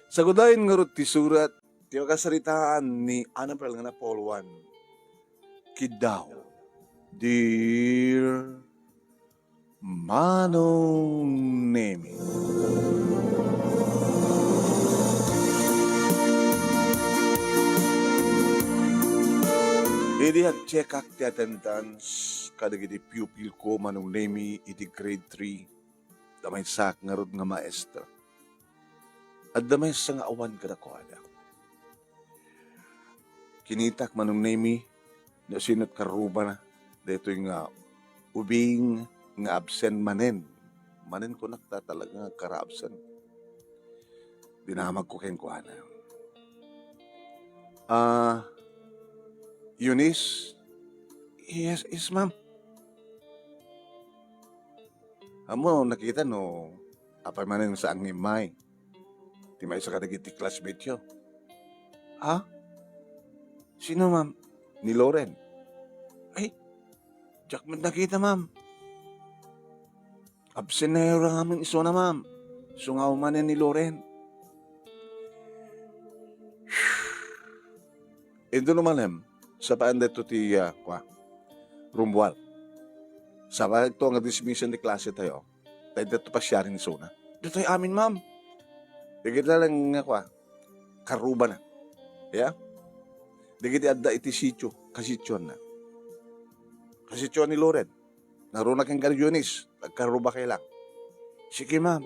Sagudayon nga ron ti surat, ti makasaritaan ni Annabel nga na Paul 1. Kidaw, Dear Manong Nemi. Idi check ak ti attendance kadagiti pupil ko Manong Nemi iti grade 3 damay sak nga rod nga maestra. At damay sa nga awan kada ko ada. Kinitak Manong Nemi na sinat karuba na dito nga ubing nga absent manen. Manen ko nakta talaga nga kara-absent. Dinamag ko ken ko ana. Eunice? Yes, ma'am. Amo, nakita no, apay manen sa angimay. Di may isa kadagiti classmate yo. Ha? Sino, ma'am? Ni Loren. Ay, Jack, nakita, ma'am. Absent na yung rangamin iso na, ma'am. Sungaw man ni Loren. Ito naman, ma'am, sa paan dito ti Rumbual. Sa paan ito nga dismission di klase tayo, tayo dito pa siya rin iso na. Dito tayo amin, ma'am. Digit lang nga karuba na. Yeah? Digit adda iti sityo, kasityon na. Kasityon ni Loren. Naroon na kang Eunice, nagkaruba kayo lang. Sige, ma'am.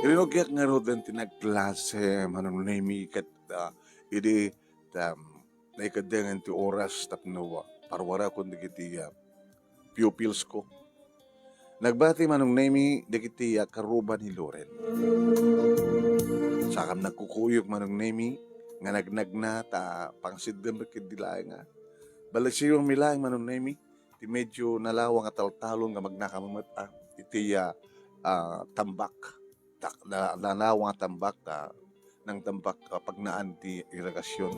Rinogyak nga ro din tinagklase, Manong Nemi, kat idi naikadengan ti oras tapno parwara ko digiti pupils ko. Nagbati Manong Nemi digiti karuba ni Loren. Sakam nagkukuyog Manong Nemi, nga nagnag na ta pangsidem rikid dilay nga. Balik siyo milang Manong Nemi, ti medyo nalawang at taltalon nga magnakamamat iti tambak. Nalawang at tambak ng tambak pag naan ti iragasyon.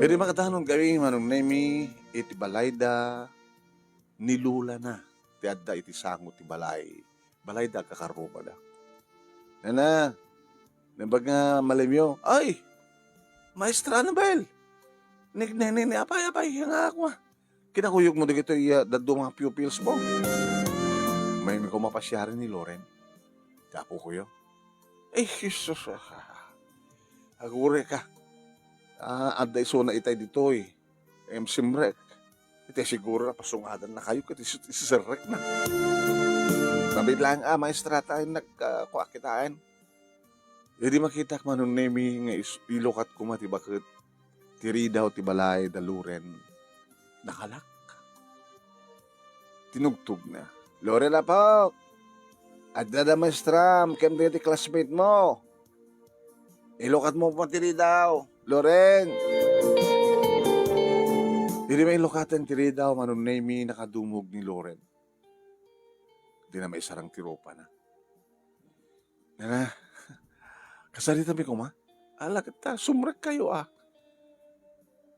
Pwede makatanong gawin Manong Nemi, iti balayda nilula na. Ti adda iti sango ti balay. Balayda kakaruba da. Nana, nabag nga malimyo, ay, Maestra Annabel, apay, nga ako kinakuyog mo dito dado mga pupils mo. May ko mapasyarin ni Loren. Tapo ko yun. Eh, Jesus, agure ka. Adda iso na itay dito eh. Simrek. Ito siguro na pasungadan na kayo kasi isisirek na. Sabi lang, maestra tayo nagkuakitaan. Hindi makita ko Manong Nemi nga ilokat ko mati bakit tiri daw ti balay daluren nakalak. Tinugtog na. Loren na po. Adda da maestra, kem di classmate mo. Ilokat mo pa tiri daw. Loren. Hindi may ilokatan tiri daw Manong Nemi nakadumog ni Loren. Hindi na may sarang tiropa na. Nana, kasalita mi ko ma. Ala kita, sumrek kayo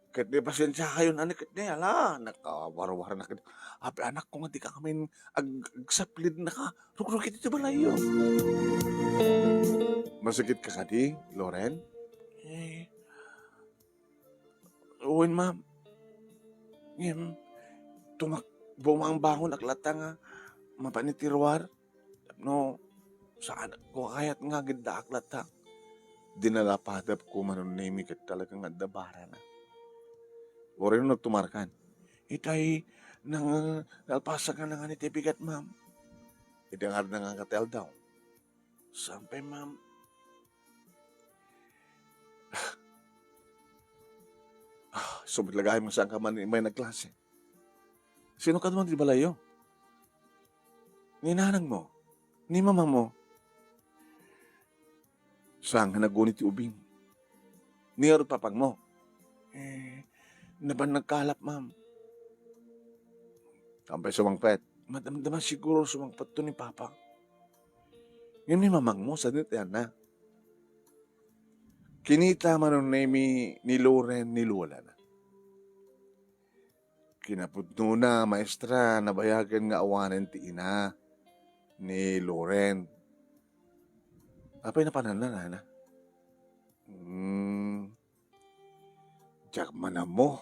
Kahit may pasensya kayo na nakit niya, nakawara-wara na kita. Api anak ko nga di ka kami agsaplid na ka. Rukrukit ito ba layo? Masakit ka kadi, Loren? Uwin ma'am. Bumang bangon aklata nga mapanitirwar. No, saan ko kayat nga ganda aklata. Dinalapadap ko Manong Nemi kat talagang adabara na. Wala yung nagtumarkan. Itay, nalpasa ka na nga ni tibigat, ma'am. Idangar na nga katel daw. Sampay, ma'am. Sumitlagay mo saan ka man may nagklase. Sino ka naman di balayo? Ni nanang mo? Ni mama mo? Saan ka nagunit ti ubing? Ni papag mo? Naban nagkalap, ma'am. Tampay sumangpet. Madamdaman siguro sumangpet to ni Papa. Yun ni mamang mo, sa dito yan na. Kinita Manong Nemi ni Loren ni Lola na. kinapudno na, maestra, nabayagan nga awanan ti ina ni Loren. Apay na panananan na. Diyak manam mo.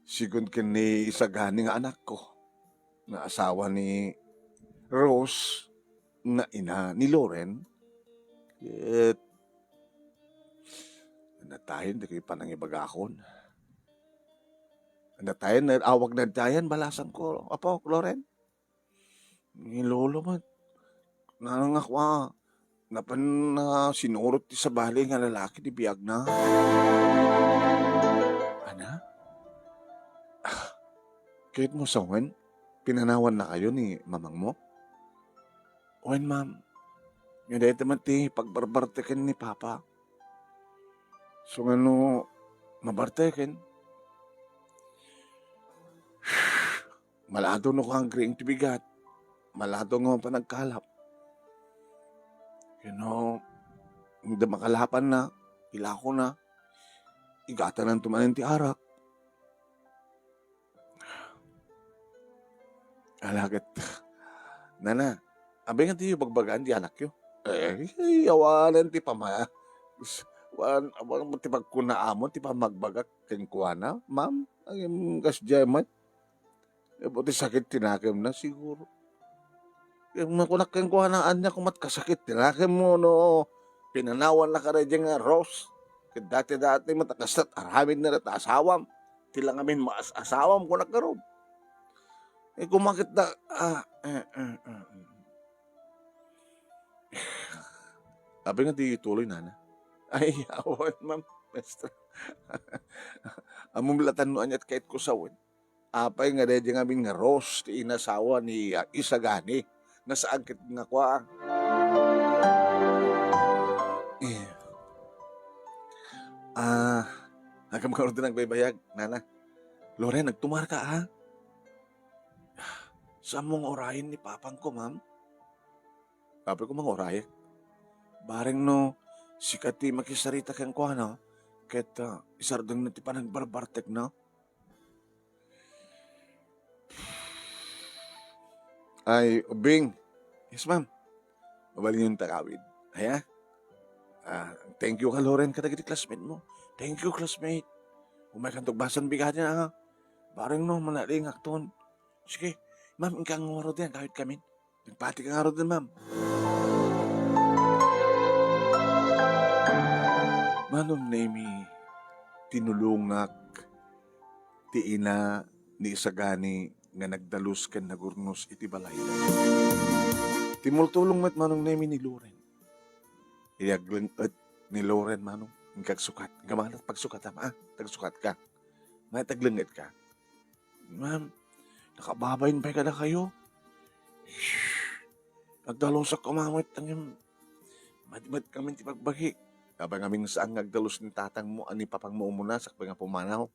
Sigun kini isagani nga anak ko. Na asawa ni Rose na ina ni Loren. At natayin, di kayo panangibagakon. Natayin, awag na tayan, balasan ko. Apo, Loren? Ni lolo man. Nangakwa. Napan na sinurot ti sa bali nga lalaki di biyag na. Ana? Kahit mo sawan, pinanawan na kayo ni mamang mo? Owen, ma'am. Yung dahil naman ti pagbarbartekin ni Papa. So ano, mabartekin. Malado no kang green tibigat. Malado nga pa nagkalap. You know, hindi makalapan na, ilako na, igatan ng tumanin ti arak. Alagad, nana, abay nga tiyo bagbagaan di anak yo. Awalan ti pama. Abang mo ti pagkunaamon, ti pamagbagak kenkwana, ma'am, ang kasjaman. Buti sakit tinakim na siguro. Yung makunak kenkwanaan niya kung matkasakit, tinakim mo no, pinanawan na ka rin nga Rose. Dati-dati matakasat, aramin na rin asawam. Tilang amin asawam ko nagkaroon. Kumakit na, Sabi nga di tuloy na. Ay, awan, ma'am. Maestra. Amumlatan no anyat kahit ko sawin. Apay nga dahil nga amin nga Rose, ti inasawa ni Isagani. Nasaan kit nga kwa. Hagam ka rin nagbaybayag, nana. Loren, nagtumar ka, ha? Saan mong orayin ni papang ko, ma'am? Sabi ko mga orayin. Bareng no, sikat ti makisarita kang kwa, no? Kahit isardang na ti pa nagbarbartek, no? Ay, Ubing. Yes, ma'am. Mabalin yung takawid. Haya? Thank you ka, Loren, katagiti classmate mo. Thank you, classmate. Umay kang tugbasan bigat niya, ha? Bareng no, manaling akton. Sige, ma'am, ikang ngaro din, kahit kami. Nagpati ka ngaro din, ma'am. Manong nemi, tinulungak, ti ina ni Isagani nga nagdalus ken nagurnos iti balay. Timultulong met manong nemi ni Loren. Iyaglen ni Loren manong, ngkag sukat. Ngamalat pagsukat ha, tagsukat ka. May taglenget ka. Ma'am, nakababayin pa kada kayo. Nagdalong sa kumamit ang mad kami ti pagbagi. Abang aming saan nagdalos ni tatang mo, ani papang mo umuna sa kapag pumanaw.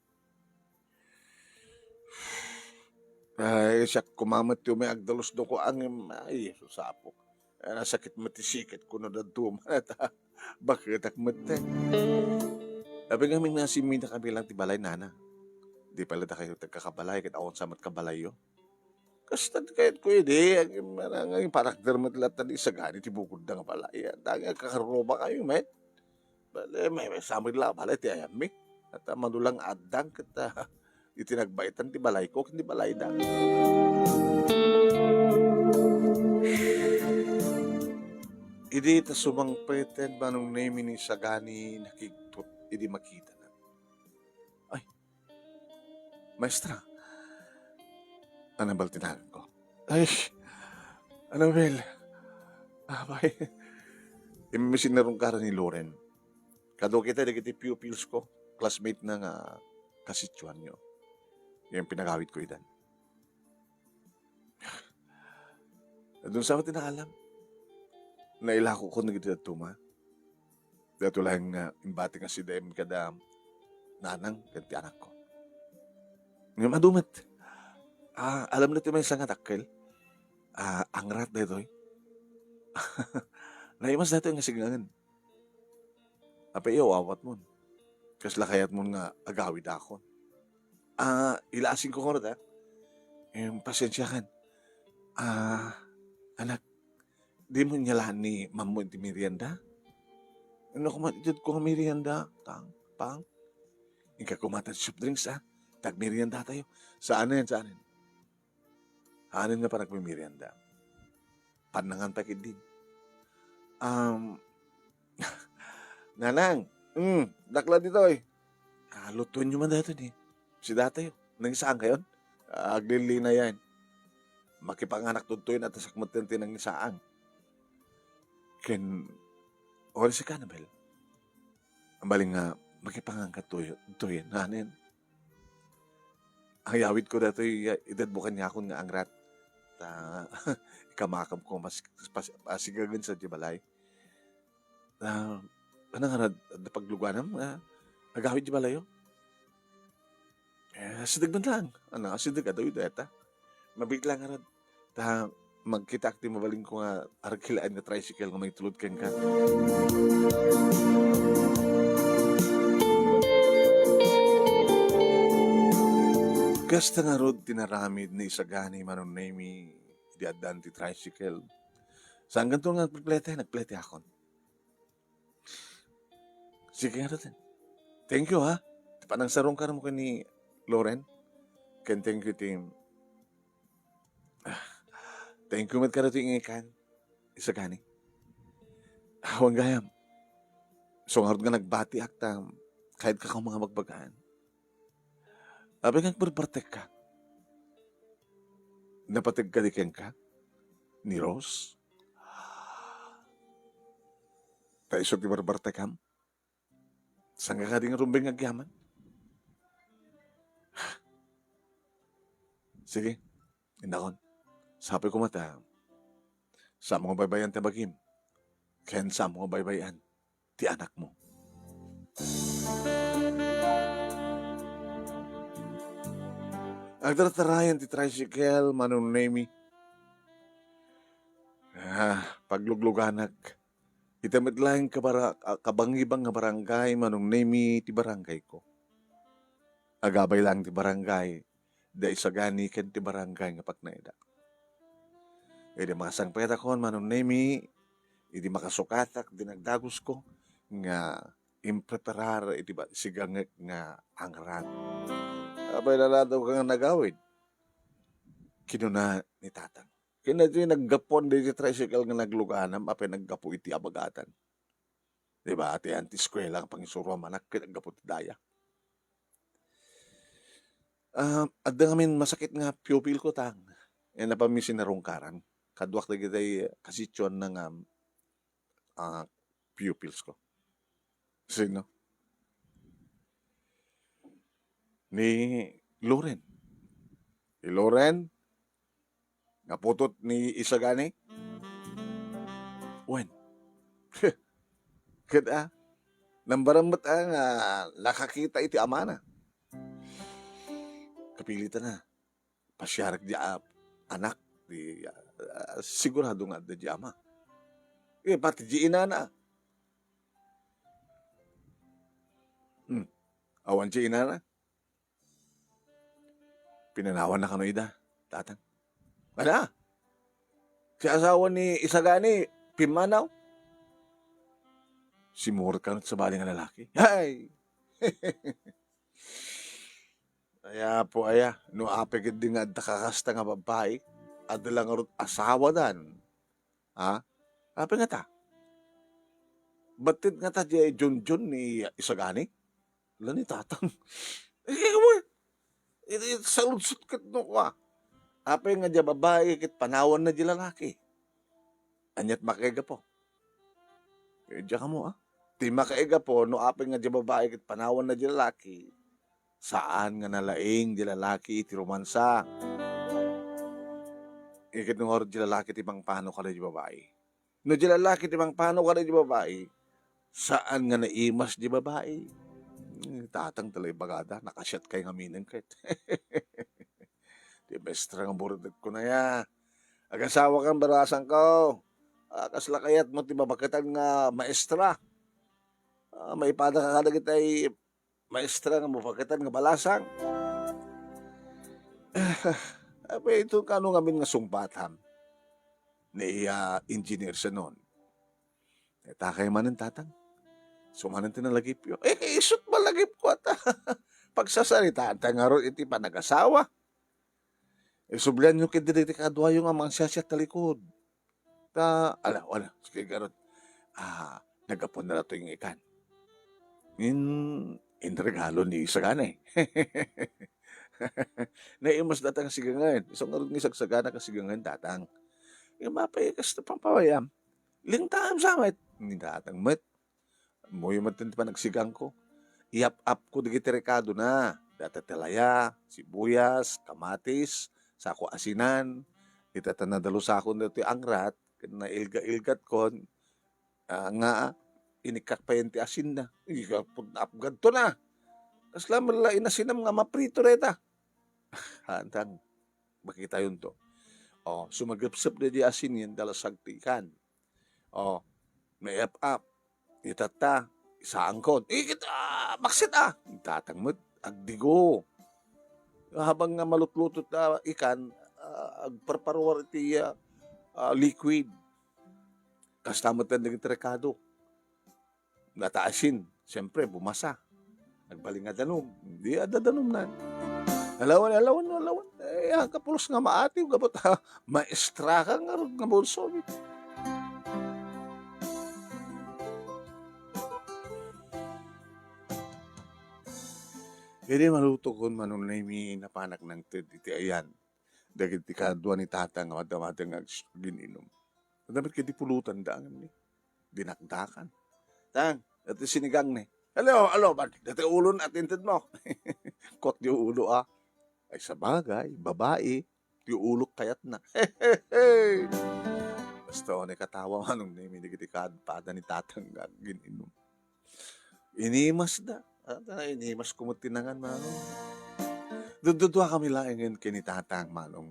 Ay, siya kumamat yung may agdalos do ko ang ay, susapok. Nasakit matisikit ko na daduma. Bakit akmat eh. Abang aming nasimin na kami lang ti balay, nana. Di pala na kayo tagkakabalay, kahit akong samat kabalay yo. Kastad kahit ko hindi, ang parakter mo tilat na Isagani, ti bukod na nga balay. Tangi kakaroba kayo, met. Bale, may samid lang balay, ti ayami. At manulang adang, kita itinagbaitan, ti balay ko, hindi balay da. Idi ta sumangpeten, manong name ni Isagani, nakigtot, idi makita na. Ay, maestra, anabal tinagan ko. Ay, Anabel, abay, imisin na rong kara ni Loren. Kado kita, digiti pupils ko, classmate na nga kasitsuan nyo. Yung pinagawit ko idan. Doon sa akin tinakalam, nailako ko na giti tuma. Dato lang imbati nga si Dem kada nanang kanti anak ko. Ngayon madumat. Alam na ito may isang atakkel. Angrat na ito eh. Naimas na ito yung sigangan. Apa iyo, awat mo. Kasla kayat mo nga agawid ako. Ilaasing ko korot, pasensya kan. Anak, di mo nyalaan ni ma'am mo ti merienda? Ano ko man, ko nga merienda, pang. Ika kumatan soft drinks, tag merienda tayo. Saan na yan, saan yan? Hanin nga pa nagmimerienda. Panangan pa din. Nanang, dakla dito lutuin nyo man dito ni. Si datayo, nang isaan kayon? Aglili na yan. Makipanganak tuntuin at sakmatinti ng isaan. Oras si Kanabel. Ang baling nga, makipangangkat tuyin. Hanin. Ang yawit ko dito, idadbukan niya akong nga angrat. Ikamakam ko, pasigagan sa Jibalay. Ano nga na pagluganam, agawid Jibalayo. Sidag man lang. Sidag ka daw ito, mabigla nga na, magkita akti mabaling ko nga arkilaan nga tricycle nga may tulod ken ka. Gasta nga rod tinaramid ni Isagani manon nami di adan ti tricycle. Saan ganito nga nagplete akon. Sige nga rin. Thank you ha. Panang sarong ka mo ka ni Loren. Ken thank you team. Thank you mat ka rin ikan. Isagani. Huwag gayam. So nga nga nagbati akta kahit ka kang mga magbagaan. Abi kang perpartek ka. Napatag ka di ka ni Rose. Taisot di barbartek kam. Saan ka ding rumbeng agyaman? Sige, indakon. Sabi ko mata, sa mga baybayan ti bagim, ken sa mga baybayan ti anak mo. Agtatarayan ti tricycle, manunemi. Paglugluganak, itamit lang kabangibang nga barangay, manunemi ti barangay ko. Agabay lang ti barangay, da Isagani ken ti barangay nga pagnaida. Edi makasang peta kon manunemi, edi makasukatak, dinagdagos ko, nga impreparar, edi ba, sigang nga angrat. Abay laladaw ka nga nagawid. Kinuna ni tatang. Kinadyo naggapon di tricycle nga nagluganam, apay naggapo iti abagatan. Diba, ati anti-skwela ang pangisuro manak, kinaggapo ti daya. Adda ngamin masakit nga pupil ko tang. Napamisin na rungkaran. Kadwak na kita'y kasitsyon ng pupils ko. Sino? Ni Loren. Si Loren, naputot ni Isagani. Wen. Kada, nambarambat ang nakakita iti amana. Kapilitan na. Pasyarak di anak. Di, sigurado nga di ama. Pati di inana. Awan di inana. Pinanawan na kano ida, tatang. Wala. Si asawa ni Isagani, pimanaw. Simurot ka sa baling nga lalaki. Hay! Kaya po no apegid din nga kakasta nga babae, at lang arot asawa dan. Ape nga ta. Batid nga ta di John ni Isagani? Wala ni tatang. Sa lutsot kat no ka. Apay nga dya babae kit panawan na di lalaki. Anyat makaiga po. Diya ka mo Di makaiga po no apay nga dya babae kit panawan na di lalaki. Saan nga nalaing di lalaki iti romansa. Ikit nung oras di lalaki ti pang pano ka na di babae. No di lalaki ti pang pano ka na di babae. Saan nga naimas di babae. Tatang talay bagada, nakasyat kay ngaminan kahit. Di bestra nga buradag ko na ya. Agasawa kang barasan ko. Kasla kayat mo ti babakatan nga maestra. Maipada ka kadagit ay maestra nga mabakatan nga balasang. Apa ito kano ngamin nga sungbatam ni engineer sa noon. Takay man ng tatang. Sumanan tinalagip yun. Isot malagip ko at pagsasalita. Nga ron iti pa nag-asawa. Sublihan nyo kiti kadwa yung amang siya talikod. Wala. Sige garon. Nagapon na to yung ikan. In regalo ni Sagana eh. Naimas datang sigangan. Isang nga rin sagsagana kasigangan datang. Yung mapayakas na pampawayam. Lingtaan sa met. Hindi datang met. Mo yung matin pa nagsigang ko. Iap-up ko digiti rekado na. Datatalaya, sibuyas, kamatis, sako asinan. Itatanadalo sa ako dito angrat. Na ilga-ilgat ko. Nga, inikak pa yung asin na. Apgad to na. Kasla malala inasinam nga maprito reta. Hantang, makita yun to. Sumagapsap na di asin yan dala sagtikan. May up. Itata, isaangkon. Baksit Tatangmot, agdigo. Habang nga malutlutot na ikan, agparparwar iti liquid. Kastamot na naging trekado. Nataasin, siyempre, bumasa. Nagbaling nga danom. Hindi adadanom na. Alawan. Kapulos nga maatiw. Gabot maestra ka nga rin nga bulso. Hindi maluto ko manong na napanak ng iti ayan. Dagit ti kadwa ni tatang madamadang gininom. Dapat kiti pulutan daangan ni. Dinakdakan. Tang, dati sinigang ni. Alo, bakit? Dati ulon at inted mo. Kot di ulo Ay sa bagay, babae, di ulok kayat na. Basta o katawa manong na minigiti kadpada ni tatang gininom. Inimas da. Inimas kumutinangan manong. Dududwa kami laingin kinitatang manong.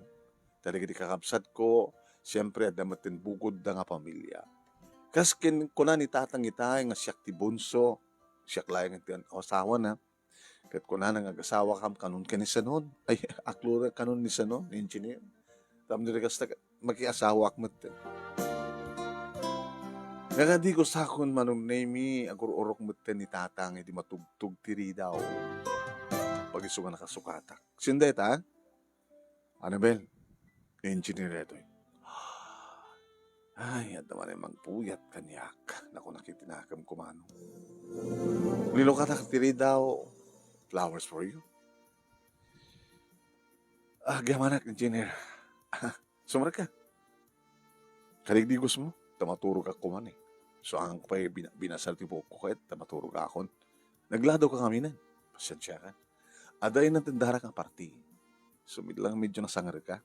Talaga di kakabsat ko, siyempre adamatin bukod da nga pamilya. Kas kuna ni tatang itay nga siyak ti bunso, siyak laing ti asawa na. Kat kuna nga asawa kam kanon kanisanon. Ay, aklura kanon ni sanon, engineer. Tam nila kasta makiasawa akmat. Nga di ko sakon manong nemi, agururok maten ni tatang, iti matugtog tiri daw. Pag-iso nga nakasukatak. Sinday ta? Annabel, engineer ito. Ay, at naman ay magpuyat kanyak. Naku, nakitinakam kumano. Nilukatak tiri daw, flowers for you. Gamanak, engineer. Sumara ka. Kaligdigos mo, tamaturo ka kuman eh. So, ang pa'y binasal ti po ko kahit tamaturo ka akon. Naglado ka kami na. Pasensya ka. Aday ng tindara kang party. Sumid lang medyo nasangar ka.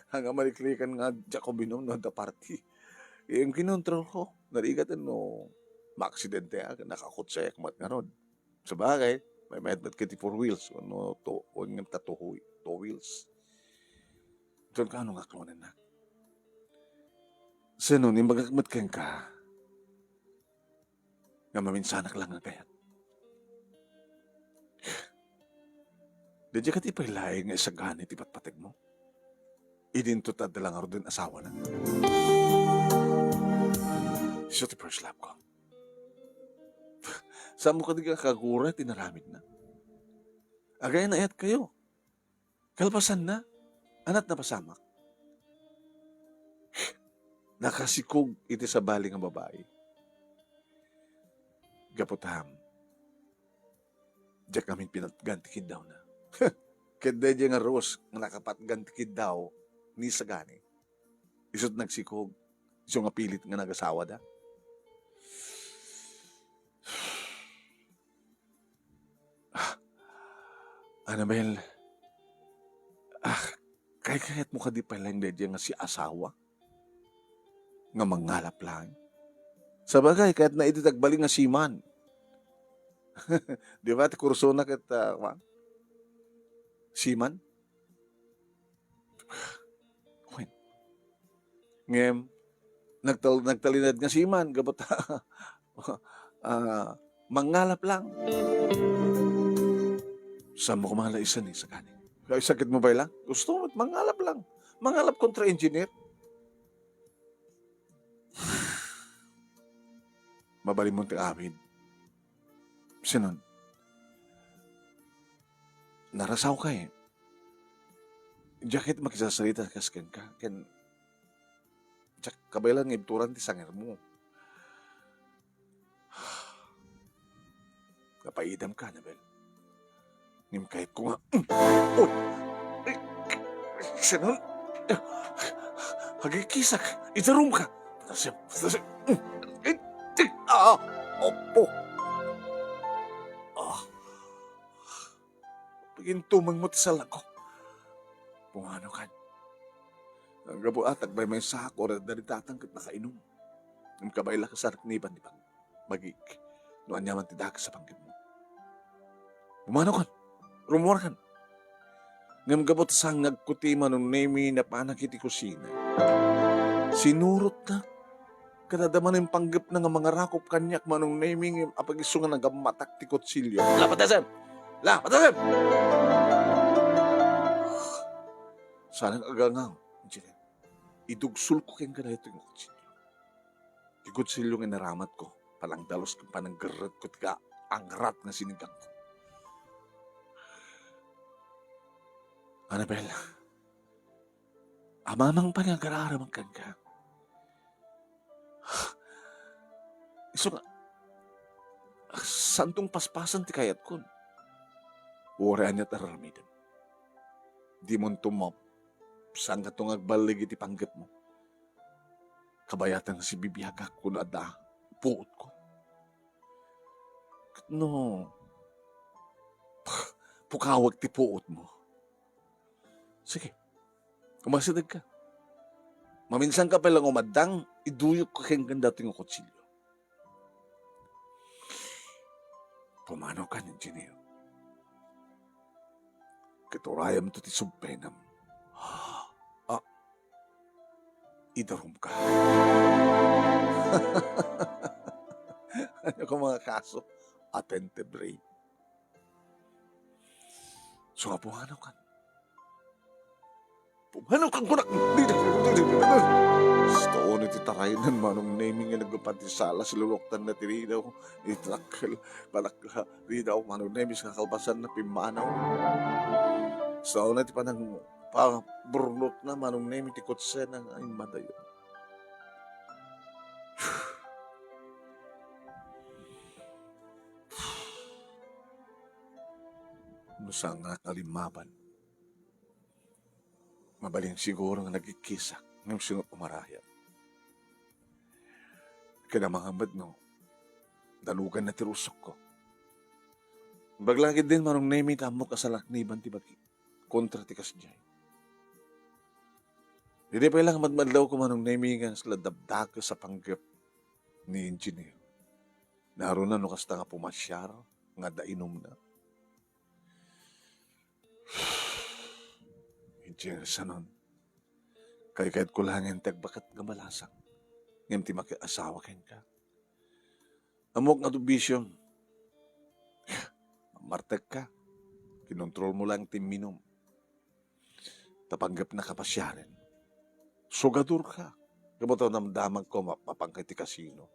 Hanggang maliklikan nga Jacobinom no the party. Yung kinontrol ko, narigat maaksidente nakakutsayak mat nga ron. Sa bagay, may medbat kiti 4 wheels, o nga tato 2 wheels. Doon ka nga klonan na. Sa nun, yung magagmat kang ka, nga maminsanak lang na kayat. Dadya ka ti pailaing nga isagani ti patpatig mo. Idinto ta dalang aro din asawa na. Iso ti first love ko. Saan mo ka di ka kagura, tinaramid na. Agay na ayat kayo. Kalpasan na. Anat na pasamak. Nakasikog iti sa baling ang babae. Gaputam. Diyak namin pinatgantikid daw na. Kada diya nga Rose, nga nakapatgantikid daw ni Sagani. Isot nagsikog. Iso nga pilit nga nagasawa da. Annabel, kahit mo ka di palang diya nga si asawa. Nga mangalap lang. Sa bagay, kahit na ititagbaling nga siman. Di ba? Kurso na kita, siman? Ngem, nagtalinad nga siman, gabot mangalap lang. Saan mo kumalaisan sa kanin? Kaya sakit mo ba lang? Gusto mo, mangalap lang. Mangalap kontra engineer. Mabalim mo ti amin. Sinon, narasaw ka eh. Jakit makisasalita kasken ka. Ken, jak kabaylan ng ibturan ti sangir mo. Kapaidam ka, Nabel. Ngim kahit ko nga, oh, ay, sinon, hagikisak, itarum ka. Opo. Ah, pagintumang mo ti salang ko. Pumano kan. Ang gabo atag may sako na daritatang kat nakainom. Ang kabayla ka sa rakniban, di ba? Magik. No anyaman ti dakas sa panggit mo. Pumano kan. Rumor kan. Ngam gabot sang nagkuti manong nemi na panakiti kusina. Sinurot na. Kadadaman yung panggap na nga mga rakop kanyak manong nemi ng apagisungan ng gamatak ti kutsilyo. La, patasem! La, patasem! Sana agangaw. Idugsul ko kayong ganito yung kutsilyo. Yung kutsilyo nga naramat ko. Palang dalos kong pananggarat ko tiga ang rat nga sinigang ko. Annabel, amamang panangararamang kan ka. Iso nga, santong paspasan ti kayat kun. Urean niya taramidan. Di mo tumop, saan ka itong agbalig iti panggap mo. Kabayatan si bibiyagak kun ada, puot ko. No, pukawag ti puot mo. Sige, umasidag ka. Maminsan ka palang umadang, iduyok ka kayong ganda ito yung kutsilyo. Pumano ka, engineer. Katurayam to ti subpenam. Idarum ka. Ano ka mga kaso? Attentive ray. So, pumano ka. Pumano kang kunak! Gusto ni titaray ng manong naming nga nagpapatisala sa luloktan na tirinaw. Itakal, palakla, rinaw, manong naming sa kalbasan na pimanaw. Gusto na ti panang burnot na manong naming ti kutse na ay madayon. Nusa nga kalimaban. Mabaling siguro nga nagkikisak ng sunod umaraya. Kaya mga mad no, dalugan na tirusok ko. Baglagid din manong nemi tamo kasalakniban ti bagi. Kontra ti kasjay. Hindi pa ilang madmadlaw ko manong nemi nga sila dabdag sa panggap ni engineer. Naroon na no kasta nga pumasyar, nga dainom na. Engineer sanon. Kahit ko lang yung tagbakat nga malasang. Ngayon ti makiasawa kain ka. Amok nga dubisyong. Martag ka. Kinontrol mo lang ti minom. Tapanggap na kapasyarin. Sugadur ka. Kamuto namdamag ko mapapangkay ti kasino.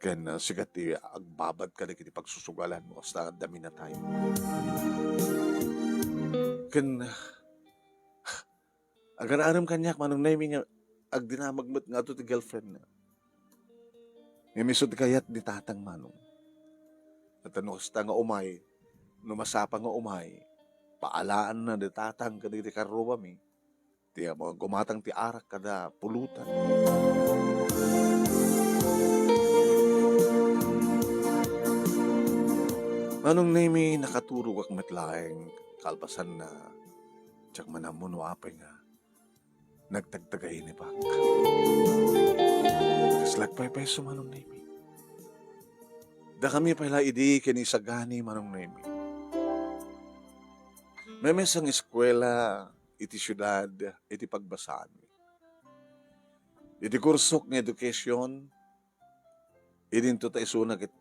Kaya sigat ti agbabad ka na kiti pagsusugalan mo. Basta dami na tayo. Kaya agar-aram kanyak manong naming agdinamagmat nga ito ti girlfriend na. Namisod kayat di tatang manong. At ano kasta nga umay, numasapa nga umay, paalaan na di tatang ka di karuba mi. Ti mga gumatang ti arak kada pulutan. Manong nami nakaturog ak matlaeng kalpasan na tsak manamuno apay nga. Nagtagtagay ni Bak. Kaslagpay peso manong nemi. Da kami pala idi kinisagani manong nemi. May mesang eskwela, iti syudad, iti pagbasaan. Iti kursok ng edukasyon, idinto tayo sunag at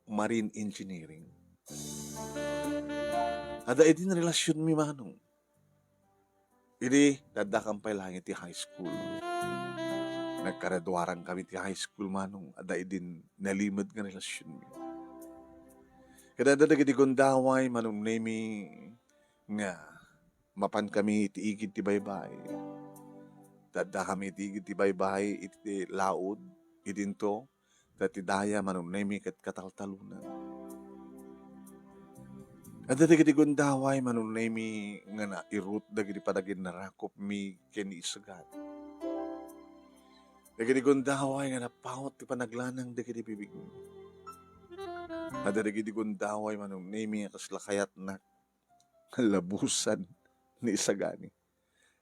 marine engineering. Ada iti na relasyon mi manong. Idi, dadakampay lang iti high school. Nagkaradwarang kami ti high school manong ada idin nalimod nga relasyon mi. Kada dagiti gundaway manong nemi nga mapan kami iti igid ti baybay. Dadda kami iti igid ti baybay iti laod idinto dati daya manong nemi ket kataltalunan. Ada dagiti gundaway manong nemi nga na irut dagiti padagin narakop mi ken isagat. Dagiti gundaway nga napawat ti panaglanang dagiti bibig mi. Ada dagiti gundaway manong nemi nga kasla kayat na labusan ni isagani.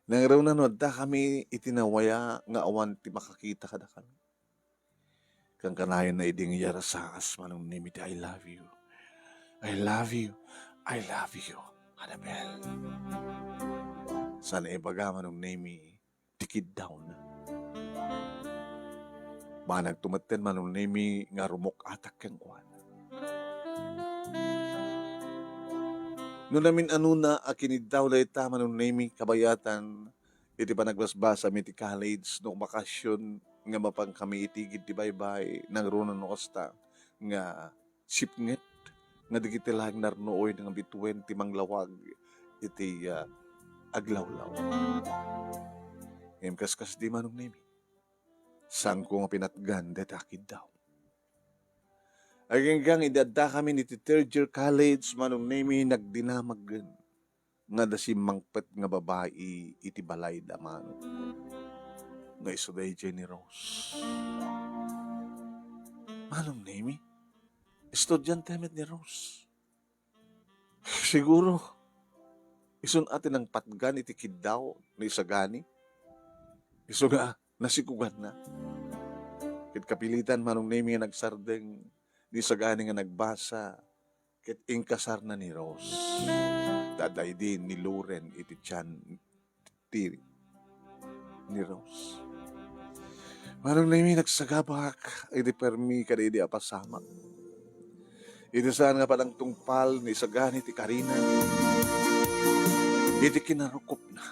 Nang raw na da kami itinawaya nga awan ti makakita kada kami. Kang kanayon na iding yarasaas manong nemi ti I love you. I love you. I love you. Annabelle. Sana ibaga manong nemi tikid down. Manag tumaten manong nemi nga rumok atak kang kuan. No namin ano na akinid daw layta manong nemi kabayatan iti panagbasbasa mi ti college no bakasyon nga mapang kami itigid ti baybay nang runan no kosta nga sipnget nga digiti lang narnooy nga bituin ti manglawag iti aglawlaw. Ngem kaskas di manong nemi. Sang ko nga pinatgan deti akid daw. Aginggang idadda kami ni third year college manong nemi nagdinamaggen nga da si mangpet nga babae iti balay da manong nga isuday Jenny Rose. Manong nemi? Estudyante met ni Rose. Siguro isun atin ang patgan iti kiddaw ni isagani. Isu nga nasikugan na. Kit kapilitan manong nemi nga nagsardeng ni isagani nga nagbasa kit ingkasar na ni Rose. Daday din ni Loren iti tiyan ti ni Rose. Manong nemi nagsagabak iti permi kada iti apasamak. Iti saan nga palang tungpal ni isagani ti Karina. Iti kinarukop na.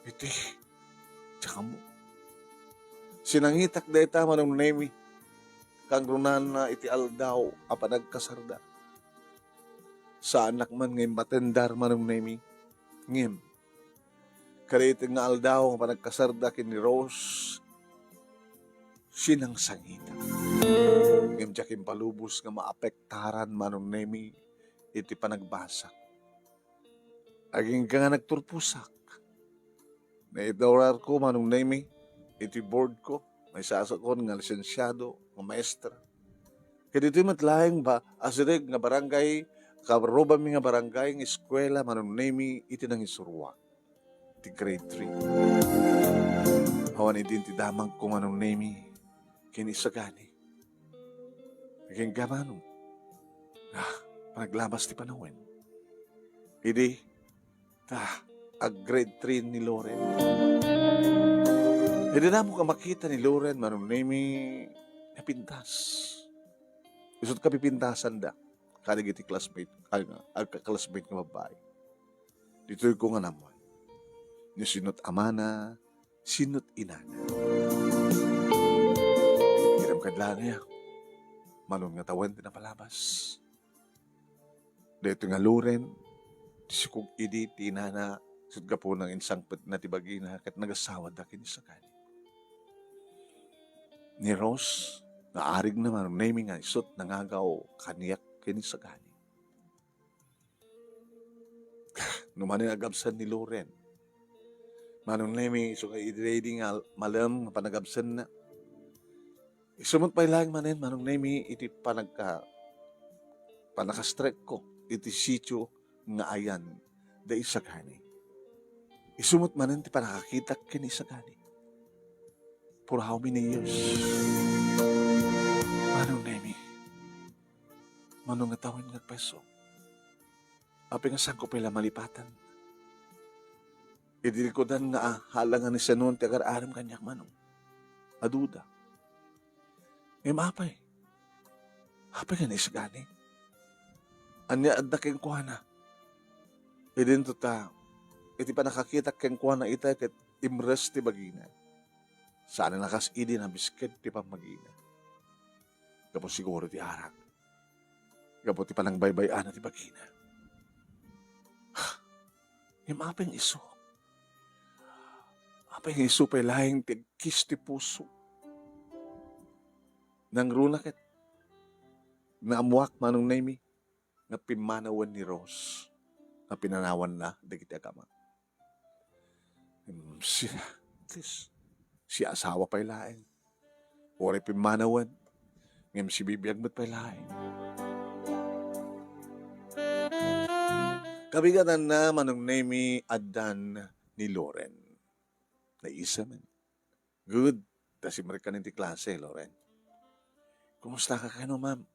Iti tsaka mo. Sinangitak da ita manong nemi kang runan na iti aldaw apa nagkasarda. Sa anak man ngayon matendar manong nemi. Ngem. Kada iti nga aldaw apa nagkasarda kin ni Rose. Sinang sangitak. Ngem jakim palubos nga maapektaran manong nemi iti panagbasak. Aging ka nga nagturpusak. Naidorar ko manong nemi iti board ko. May sasakon nga lisensyado, nga maestra. Kaya dito matlaing ba asirig nga barangay, karoba mi nga barangay, nga eskwela manong nemi iti nang isurwa. Iti grade 3. Hawan idin ti damang ko manong nemi kinisagani. Naging gamanong. Panaglabas ti panawin. Idi, grade 3 ni Loren. Hindi na mo ka makita ni Loren manong nemi napintas. Isot ka pipintasan da. Kanig iti classmate, classmate nga babae. Dito'y ko nga naman. Ni sinot amana, sinot inana. Hiram kadla niya. Manong nga tawan din na palabas. Dito nga Loren, sikog idi, tinana, sud ka po ng insang na tibagi na kat nagasawa da kinisakani. Ni Rose, naarig naman, naming nga isot, nangagaw, kaniyak kinisakani. Numanin agabsan ni Loren. Manong naming iso ka i-ready nga malam, panagabsan na. Isumot pa ilang manin, manong nami iti panakastrek ko, iti sityo nga ayan, da isagani. Isumot manin, ti panakakitak kin isagani. For how many years? Manong nami, manong nga tawin nga peso. Api nga saan ko pala malipatan. Idilikodan nga halangan ni Sanon, ti agar-aram kanyak manong. Aduda. Mapay. Apay nga naisagani. Anya adda keng kuhana. Idin to ta, iti pa nakakita keng kuha na ita ket imres ti bagina. Saan na nakas idi na bisket ti pamagina. Gapo siguro ti arak. Gapo ti panang baybayan ti bagina. Yung apeng iso. Apeng iso pa'y lahing ti kis ti puso. Nang runa ket naamuak manong naimi na pimanawan ni Rose na pinanawan na dagiti agama. Si asawa pa'y laeng. Ore pimanawan. Ngem si bibiyag mo't pa'y laeng. Kabigatan na manong naimi adan ni Loren. Naisa man. Good. Kasi mereka ninti klase, Loren. Kumusta ka kayo, ma'am?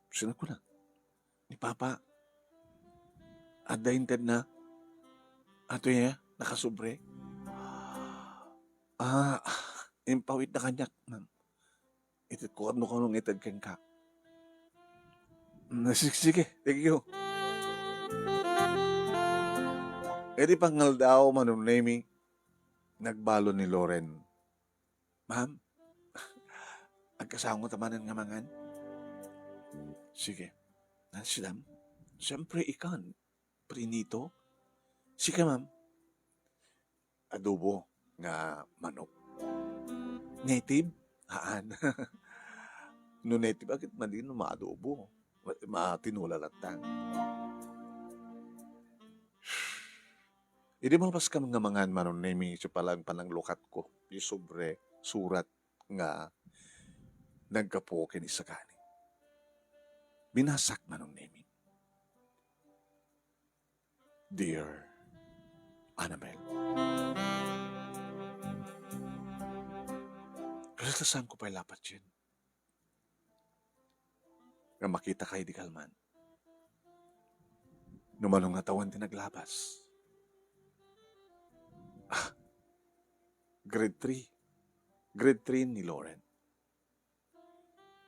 Sinag ko na. Ni Papa. Ada hinted na. Ato niya, nakasubre. Impawit na kanyak, ma'am. Itit ko ano nung itad kang ka. Sige, thank you. Edi pangal daw manong naimi, nagbalo ni Loren. Ma'am, agkasama tamanan nga mangan. Sige. Nasidam, siyempre ikan. Prinito. Sige, ma'am. Adobo nga manok. Native? Haan. No native, agit man din no maadobo. Matinulalatang. Hindi mo pas ka nga mangan manon naimi siya palang pananglukat ko. Yung sobre surat nga nagkapo kini sa kani. Binasak manon naimi. Dear Annabel. Kasalasan ko pa'y lapat yun. Nga makita kay di kalman. Numanong natawan din naglabas. Grade 3. Grade 3 ni Loren.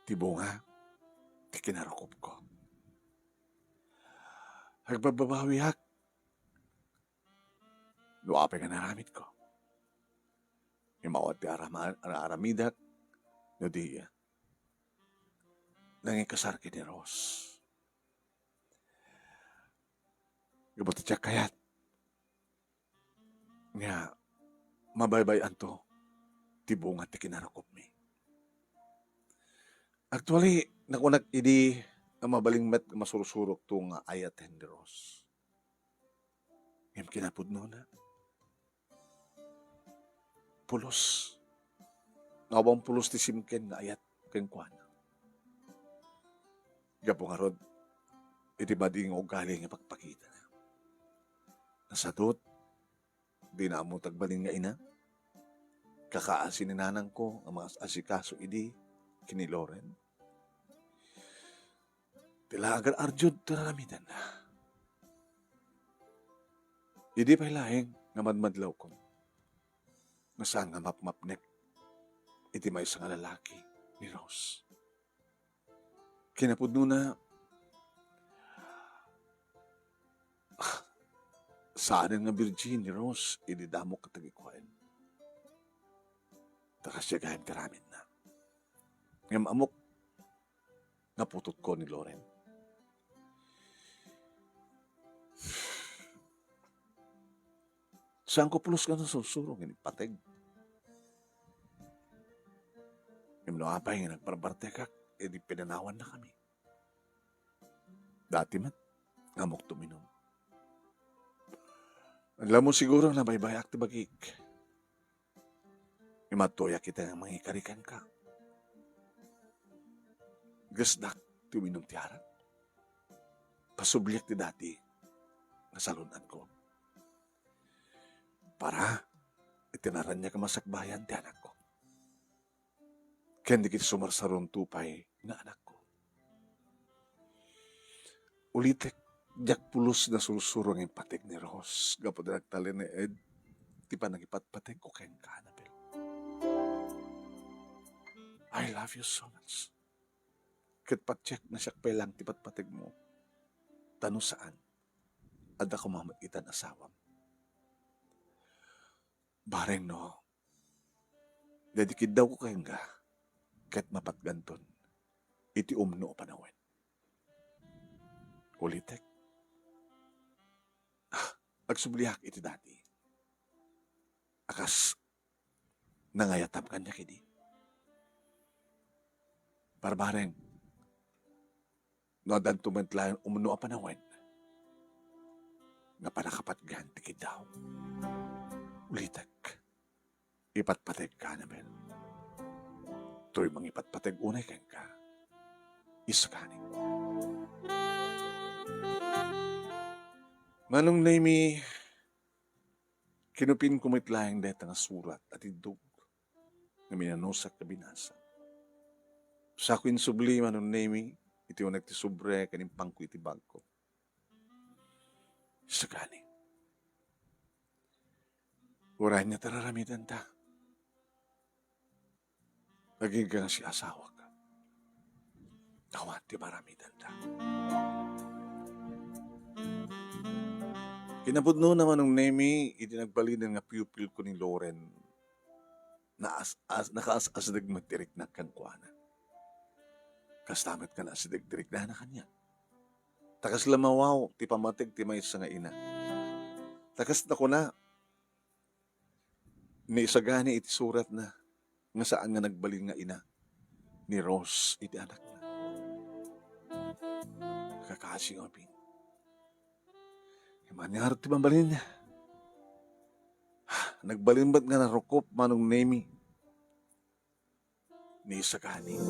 Tibunga, ti kinarakop ko. Agbababawi hak. Luape ka naramit ko. Imawat ti aramidak. No di nangikasar ki ni Rose. Gabuti siya kayat. Nga, mabaybayan to, tibong at kinarakop mi. Actually, nakunak idi ang mabalingmet masursurok tong ayat ni Rose. Ngayon kinapod no na. Pulos. Nawang pulos ti simken nga ayat keng kuana. Gapo nga rod, iti bading ugali nga pagpakita na. Nasadot, di na mo tagbalin nga ina. Kakaasin ni nanang ko ang mga asikaso idi kini Loren. Tila agar arjud taramitan na. Idi pa'y laing nga madmadlaw ko. Nasaan nga mapmapnek iti may isang lalaki ni Rose. Kinapod na saan nga virgin ni Rose ididamok katagikuan. Takasiyagahan karamin na. Ngam amok naputot ko ni Loren. Saan ko pulos ka na susurong inipateg. Ngam noapay nga nagbarbartekak edi pinanawan na kami. Dati man, ngamok tuminom. Alam mo siguro na baybayak ti bagik. Imatoya kita ng mga ikarikan ka. Gasdak tuminom ti harap. Pasubliak ti dati nasalunan ko. Para itinaran niya kamasakbayan ti anak ko. Kaya hindi kita sumarsaron tupay na anak ko. Ulitek, jak pulos na susurong yung patik ni Rose. Gapo na nagtali ni Ed, di pa nagipatpatik ko kayong Annabel. I love you so much. Kat patcheck na siya pelang ti patpatik mo. Tano saan? Ad ako mamagitan asawam. Bareng no, dedikid daw ko kayong ga, kahit mapatganton, iti umno panawin. Ulitek, agsubliak iti dati. Akas, nangayatam kanya kidi. Barbareng, no adan tumentlayan umno panawin, nga panakapatgan tikid daw. Ulitek, ipatpateg ka namin. To'y mangipatpateg unay kang ka, isakaning. Manong nami, kinupin kumitlayang deta nga surat at idug, nga minanusak ka binasa. Sa akin subli, manong nami, iti yung nagtisubre, kanimpang ko iti bangko. Isakaning. Uray niya tararamitan ta. Naging ka nga si asawa ka. Awan ti maramitan ta. Kinapudno naman ng Nemi, itinagbalin nga pupil ko ni Loren na nakaas-asdag magtirik na kang kuana. Kastamat ka na asidag-tirik na kanya. Takas lamawaw, ti pamatig ti may isa nga ina. Takas na ko na, ni isagani iti surat na, nga saan nga nagbalin nga ina, ni Rose iti anak na. Kakasi nga ping. Mangyari ti mambalin niya. Nagbalin ba't nga narukop manong Nemi? Ni isagani.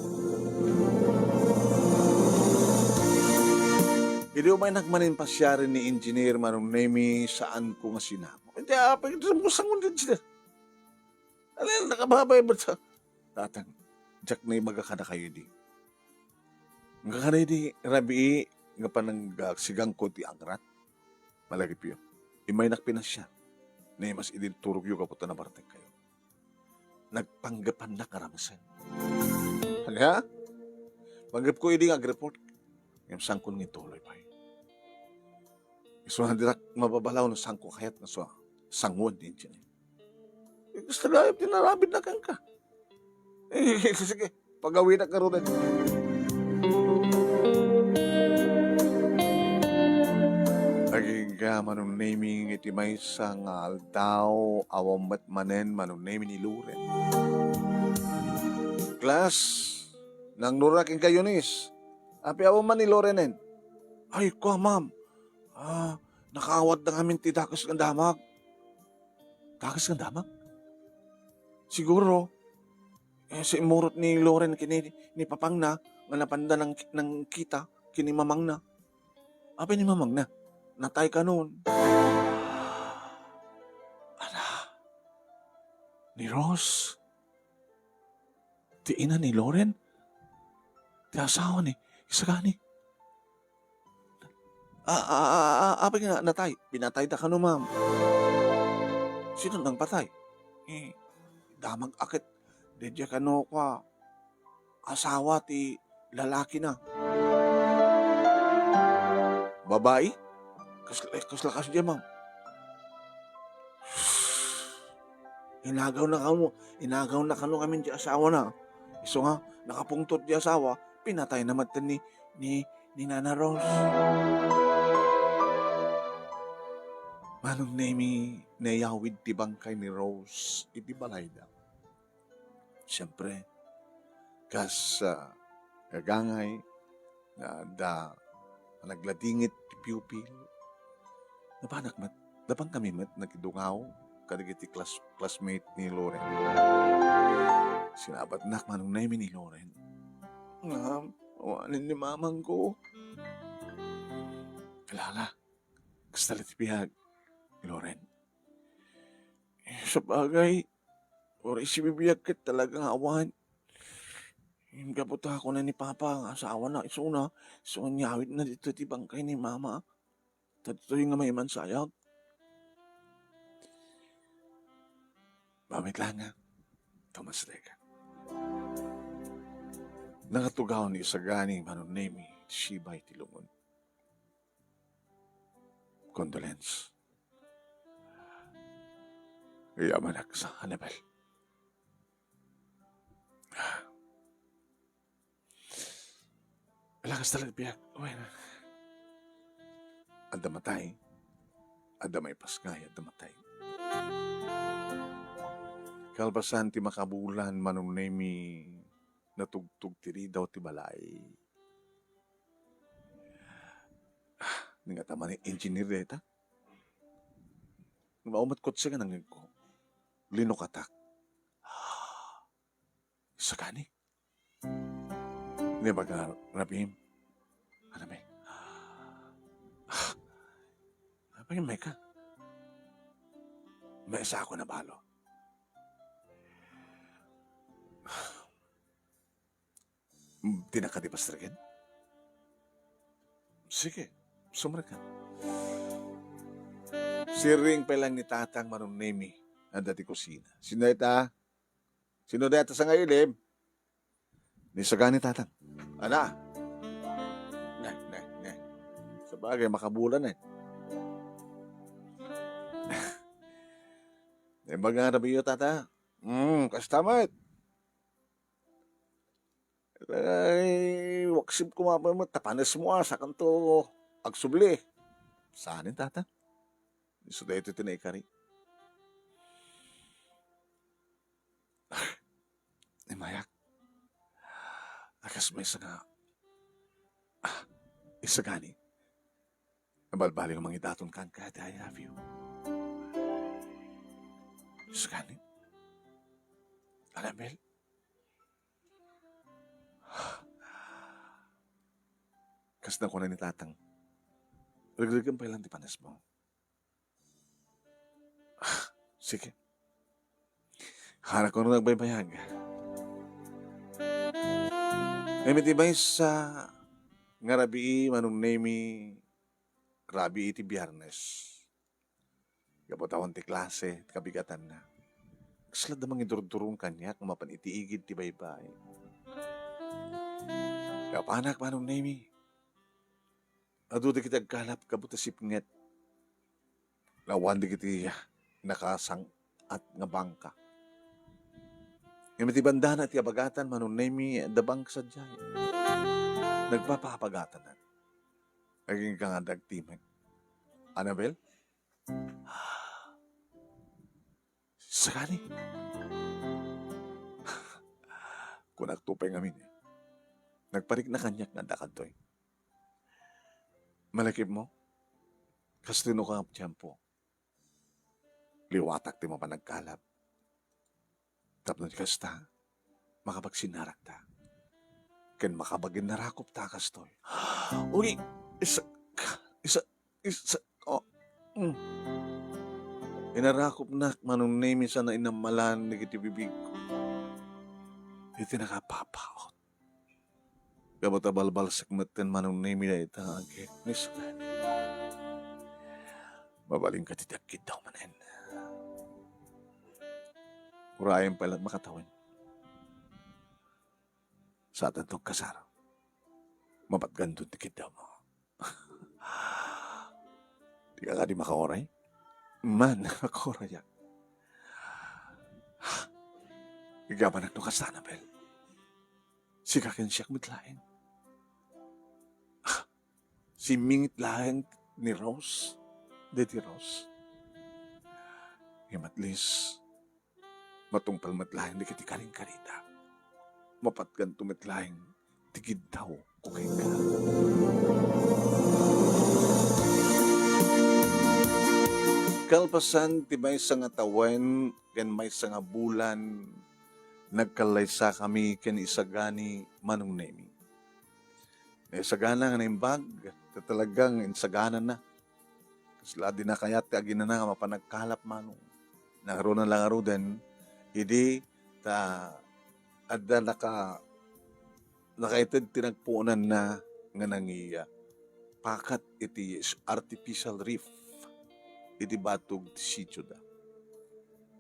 Hindi umay nagmanin pasyarin ni engineer manong Nemi saan ko nga sinamo. Hindi apa ito mo sangon din sila. Alin nakababay ba sa tatang Jack na magakana kayo di. Magakana di rabi nga panang sigang ko ti angrat. Malagip yun. Imay nakpinas siya. Na mas idinturog yung kaputa na bartek kayo. Nagpanggapan na karamasan. Hala? Panggap ko hindi ag-report. Yung sangkon ng tuloy pa. Gusto na dirak mababalaw na sangko kayat na so sangwon din siya. Gusto na yung tinarabid na kang ka. Sige, pagawin na karoon na. Naging manong naming iti may nga aldaw awam manen manong naming ni Loren. Class, nang nuraking kayo nis. Api awam man ni Lorenen. Ay ko ma'am. Nakawat na kami ti dakas ng damag. Dakas ng damag? Siguro, si imurot ni Loren kini ni Papang na nga napanda ng kita kini Mamang na. Api ni Mamang na? Natay ka noon. Ala, ni Rose. Ti ina ni Loren. Ti asawa ni. Isa ka ni. Apa nga natay? Pinatay ta ka no, ma'am. Sino nang patay? Damag akit. Dedya ka no kwa. Asawa ti lalaki na. Babae? Kaslakas dyan, ma'am. Inagaw na kano kami di asawa na. Iso nga, nakapungtot di asawa, pinatay naman ni Nana Rose. Manong nemi nayawid ti bangkay ni Rose, iti balay daw. Siyempre, kas kagangay, na nagladingit ti pupil, napanak mat, napang kami mat, nagidungaw, kadagiti classmate ni Loren. Sinabat nak manong namin ni Loren. Ngam, awanin ni mamang ko. Kalala, kastalit bihag ni Loren. Sa bagay, or isibibiyag ka talagang awan. Kaputa ako na ni Papa, ang asawa na, iso na, so nyawit na dito ti bangkay ni Mama. Dito yung nga may mansayag. Bamit lang nga, Thomas Rega. Nakatugaw ni Isagani, manong nemi, Shibay Tilungon. Condolence. Yaman ak sa Annabel. Lakas talaga biyak. Uy na. Ada matay. Ada may pasngay. Ada matay. Kalpasan ti makabulan manunemi natugtog tiri daw ti balay. Nga tama ni engineer deta. Maumat kot siya ka nang ko. Linukatak. Sakani. Hindi ba ka rabim? Ano ba? Apa yung may ka? May isa ako na balo. Tinakadipas rin? Sige, sumra ka. Siring pa lang ni tatang manunemi ang dati kusina. Sino ita? Sino dati sa ngayon? Nisagani tatang. Ana? Ne. Sabagay, makabulan eh. Baga na biyo tata? Kastamat. Ay, waksib kumapay mo, tapanes mo sa kanto, agsubli. Saanin tata? Sudah ito tinaikari. Mayak. Akas may isagani. Nabalbali ng mga idaton kan kahit I love you. Isagani. Annabel. Kas na ko na ni tatang. Ragdagan pa ilang tipanes mo. Sige. Harap ko nung nagbaybayag. Ay matibay sa ngarabi manong nemi grabe iti biyernes. Kapatawan ti klase, kabigatan na. Kaslad namang idurudurong kanya kung mapan itiigid ti baybay. Kapanak manong nemi. Aduda kita galap kabutasip nget. Lawan di kiti nakasang at nga bangka. Yung matibanda na ti abagatan manong nemi dabang kasadyay. Nagpapapagatan na. Naging kang adagtimag. Annabel? Sakani? Kung nagtupay ngamin eh. Nagparik na kanyak nga dakantoy. Malakip mo? Kastino ka ang tiyempo. Liwatak ti mo pa nagkalap. Tapos kasta, makapagsinarak ta. Ken makabagin narakop ta kastoy. Uy, isa, Inarakop na manong name sa na inamalan ni kitibibig ko. Iti nakapapaot. Kabatabalbal sakmatan manong name na itangagit. Niskan. Mabaling katidakit daw manen. Urayan palang makatawin. Sa atin itong kasaraw. Mapatgandun tikid daw mo. Di ka nga di makaoray? Man, makaoray yan. Igabanak no kasta, Annabel. Si kakin siyak mitlain. Si mingit laeng ni Rose. Deti Rose. Yung at least, matungpal matlaing di kiti karing karita. Mapatgan tumitlaing tigid daw okay ka. Kalpasan ti may nga tawen ken may nga bulan nagkalaysa kami ken isagani manong nemi. Isagana nga naimbag talagang insagana na. Kasla di na kayat agina na nga mapanagkalap manong. Nakaroon na lang aro din hindi ta adda nakaitid tinagpuunan na nga nangiya pakat iti artificial reef iti batog ti sityo da.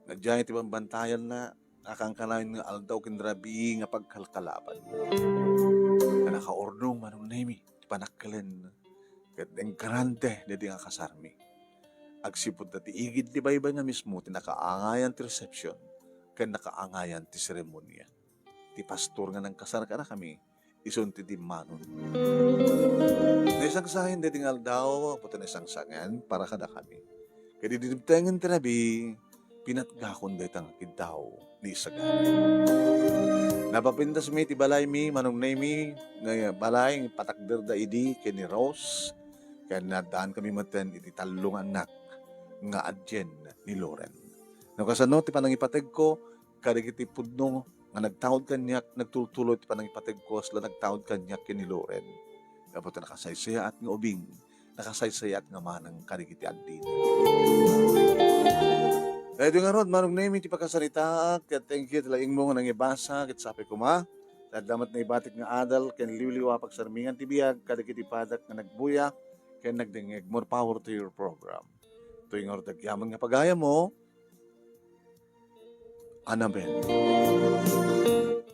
Nadyan iti bantayan na akang kanayon nga aldaw kindrabi nga pagkalkalaban. Na nakaordong manong nemi ti panakalen ket engkarante diti nga kasarmi. agsipod na ti igid ti baybay nga mismo ti nakaangayan ti reception ken nakaangayan ti seremonya. Ti pastor nga nang kasar ka na kami, ison ti manon. Naisangsahin di tingal daw, puto naisangsangan para kada kami. Kaya didibtengan ti nabi, pinatgakon dahi tang kidaw ni Isagani. Napapintas mi ti balay mi, manong na mi, nga balay, patakder da idi, ken ni Rose, kaya nadaan kami maten iti talong anak nga adyen ni Loren. Nakasano ti panangipateg ko, kadagiti pudno nga nagtawad kanyak, nagtultuloy ti panangipateg ko, sila nagtawad kanyak ken ni Loren. Kapag nakasaysaya at nga ubing, nakasaysaya at nga manang kadagiti adin. Kaya ito nga ron, manong name iti pagkasalita, kaya thank you talaing mo nga nangibasa, kit sabi ko ma, damat na ibatik nga adal, ken liwliwa pagsarmingan ti biyag, kadagiti padak nga nagbuya, ken nagdingeg, more power to your program. Ito yung ordagyaman nga pagaya mo, Annabel.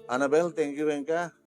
Annabel, thank you rin ka.